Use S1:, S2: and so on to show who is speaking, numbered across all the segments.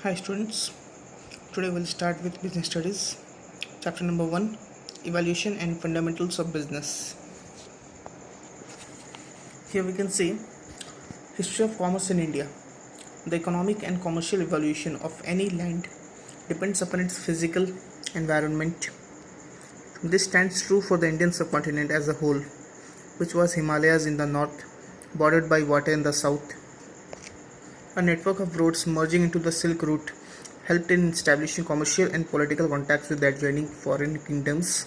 S1: Hi students, today we'll start with business studies, chapter number 1, evaluation and fundamentals of business. Here we can see history of commerce in India. The economic and commercial evaluation of any land depends upon its physical environment. This stands true for the Indian subcontinent as a whole, which was Himalayas in the north, bordered by water in the south. A network of roads merging into the Silk Route helped in establishing commercial and political contacts with the adjoining foreign kingdoms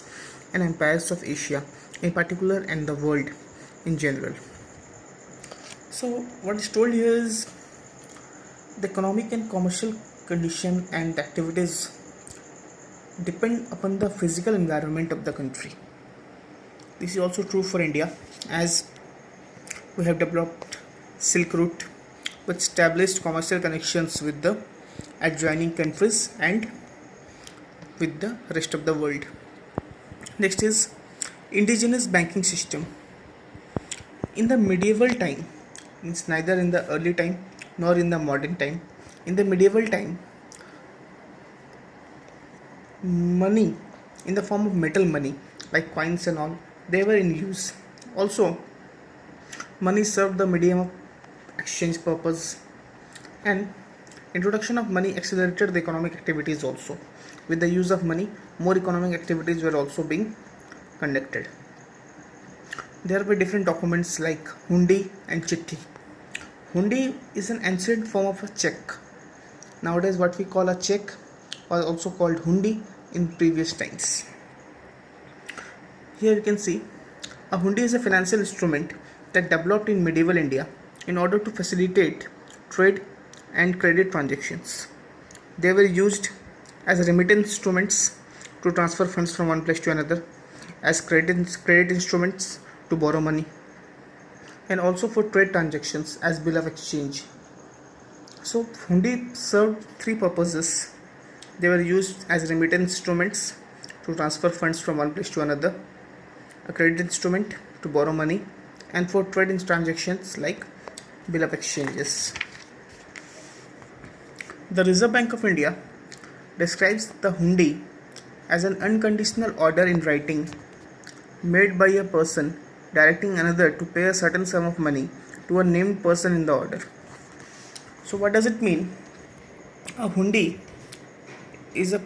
S1: and empires of Asia in particular and the world in general. So what is told here is the economic and commercial condition and activities depend upon the physical environment of the country. This is also true for India, as we have developed Silk Route, which established commercial connections with the adjoining countries and with the rest of the world. Next is indigenous banking system. In the medieval time, means neither in the early time nor in the modern time, in the medieval time, money in the form of metal money like coins and all, they were in use. Also, money served the medium of exchange purpose, and introduction of money accelerated the economic activities also. With the use of money, more economic activities were also being conducted. There were different documents like hundi and chitti. Hundi is an ancient form of a check. Nowadays what we call a check was also called hundi in previous times. Here you can see a hundi is a financial instrument that developed in medieval India in order to facilitate trade and credit transactions. They were used as remittance instruments to transfer funds from one place to another, as credit instruments to borrow money, and also for trade transactions as bill of exchange. So hundi served three purposes. They were used as remittance instruments to transfer funds from one place to another, a credit instrument to borrow money, and for trade transactions like bill of exchanges. The Reserve Bank of India describes the hundi as an unconditional order in writing made by a person directing another to pay a certain sum of money to a named person in the order. So what does it mean? A hundi is a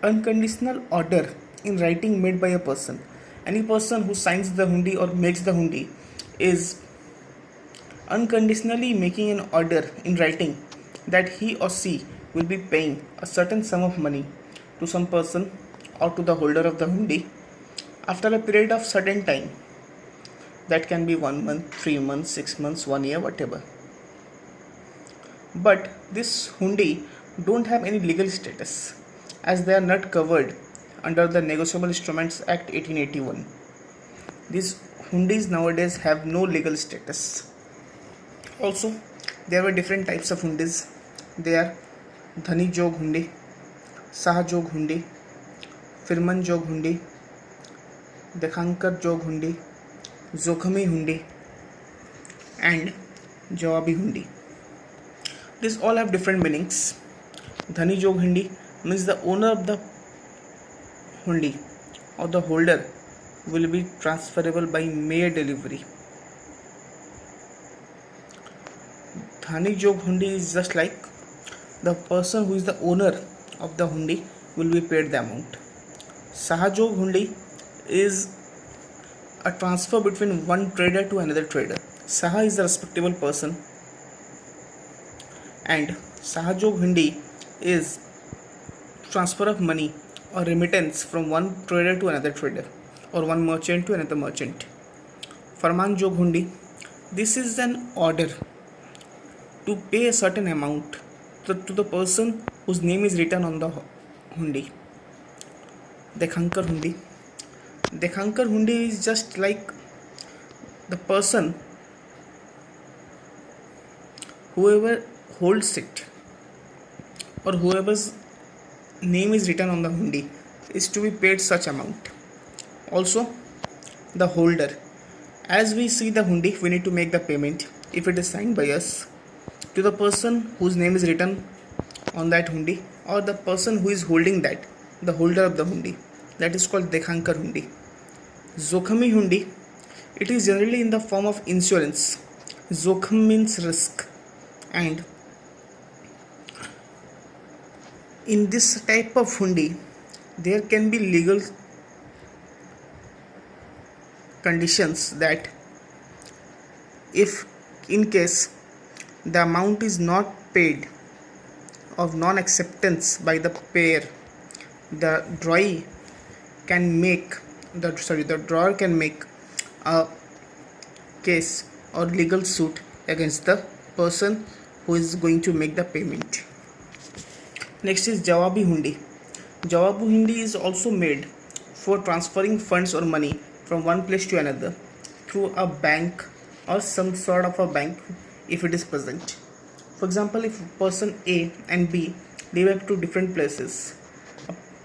S1: unconditional order in writing made by a person. Any person who signs the hundi or makes the hundi is unconditionally making an order in writing that he or she will be paying a certain sum of money to some person or to the holder of the hundi after a period of certain time. That can be 1 month, 3 months, 6 months, 1 year, whatever. But this hundi don't have any legal status, as they are not covered under the Negotiable Instruments Act 1881. These hundis nowadays have no legal status. Also, there were different types of hundis. They are Dhani Jog Hundi, Sah Jog Hundi, Firman Jog Hundi, Dekhankar Jog Hundi, Zokhami Hundi, and Jawabi Hundi. These all have different meanings. Dhani Jog Hundi means the owner of the hundi or the holder will be transferable by mere delivery. Dhani Jog Hundi is just like the person who is the owner of the hundi will be paid the amount. Sahajog Hundi is a transfer between one trader to another trader. Saha is the respectable person, and Sahajog Hundi is transfer of money or remittance from one trader to another trader or one merchant to another merchant. Farman Jog Hundi, this is an order to pay a certain amount to the person whose name is written on the hundi. Dekhankar Hundi. Dekhankar Hundi is just like the person, whoever holds it or whoever's name is written on the hundi is to be paid such amount. Also, the holder. As we see the hundi, we need to make the payment if it is signed by us to the person whose name is written on that hundi, or the person who is holding that, the holder of the hundi. That is called dekhankar hundi. Zokhami hundi, it is generally in the form of insurance. Zokham means risk, and in this type of hundi there can be legal conditions that if in case the amount is not paid of non-acceptance by the payer, the drawer can make a case or legal suit against the person who is going to make the payment. Next is Jawabi Hundi. Jawabi Hundi is also made for transferring funds or money from one place to another through a bank or some sort of a bank if it is present. For example, if person A and B live at two different places,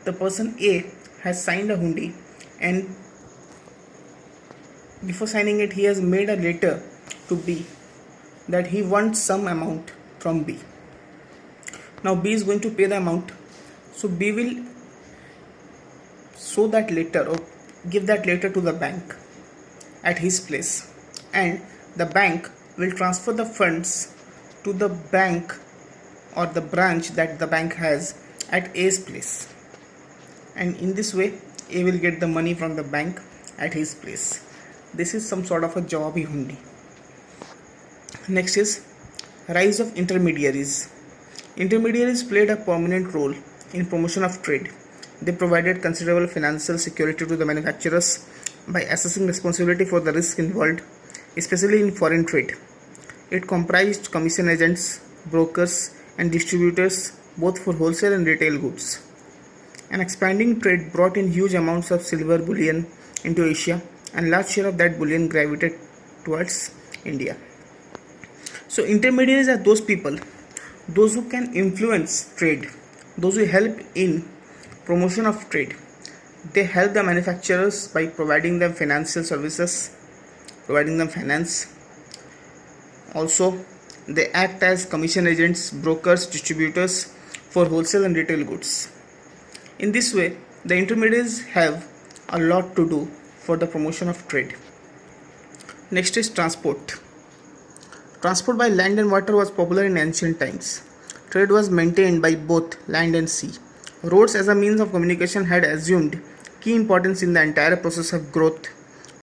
S1: the person A has signed a hundi, and before signing it he has made a letter to B that he wants some amount from B. Now B is going to pay the amount, so B will show that letter or give that letter to the bank at his place, and the bank will transfer the funds to the bank or the branch that the bank has at A's place, and in this way A will get the money from the bank at his place. This is some sort of a Jawabi Hundi. Next is rise of intermediaries. Intermediaries played a prominent role in promotion of trade. They provided considerable financial security to the manufacturers by assessing responsibility for the risk involved, especially in foreign trade. It comprised commission agents, brokers, and distributors both for wholesale and retail goods. An expanding trade brought in huge amounts of silver bullion into Asia, and large share of that bullion gravitated towards India. So intermediaries are those people, those who can influence trade, those who help in promotion of trade. They help the manufacturers by providing them financial services, providing them finance. Also, they act as commission agents, brokers, distributors for wholesale and retail goods. In this way, the intermediaries have a lot to do for the promotion of trade. Next is transport. Transport by land and water was popular in ancient times. Trade was maintained by both land and sea. Roads as a means of communication had assumed key importance in the entire process of growth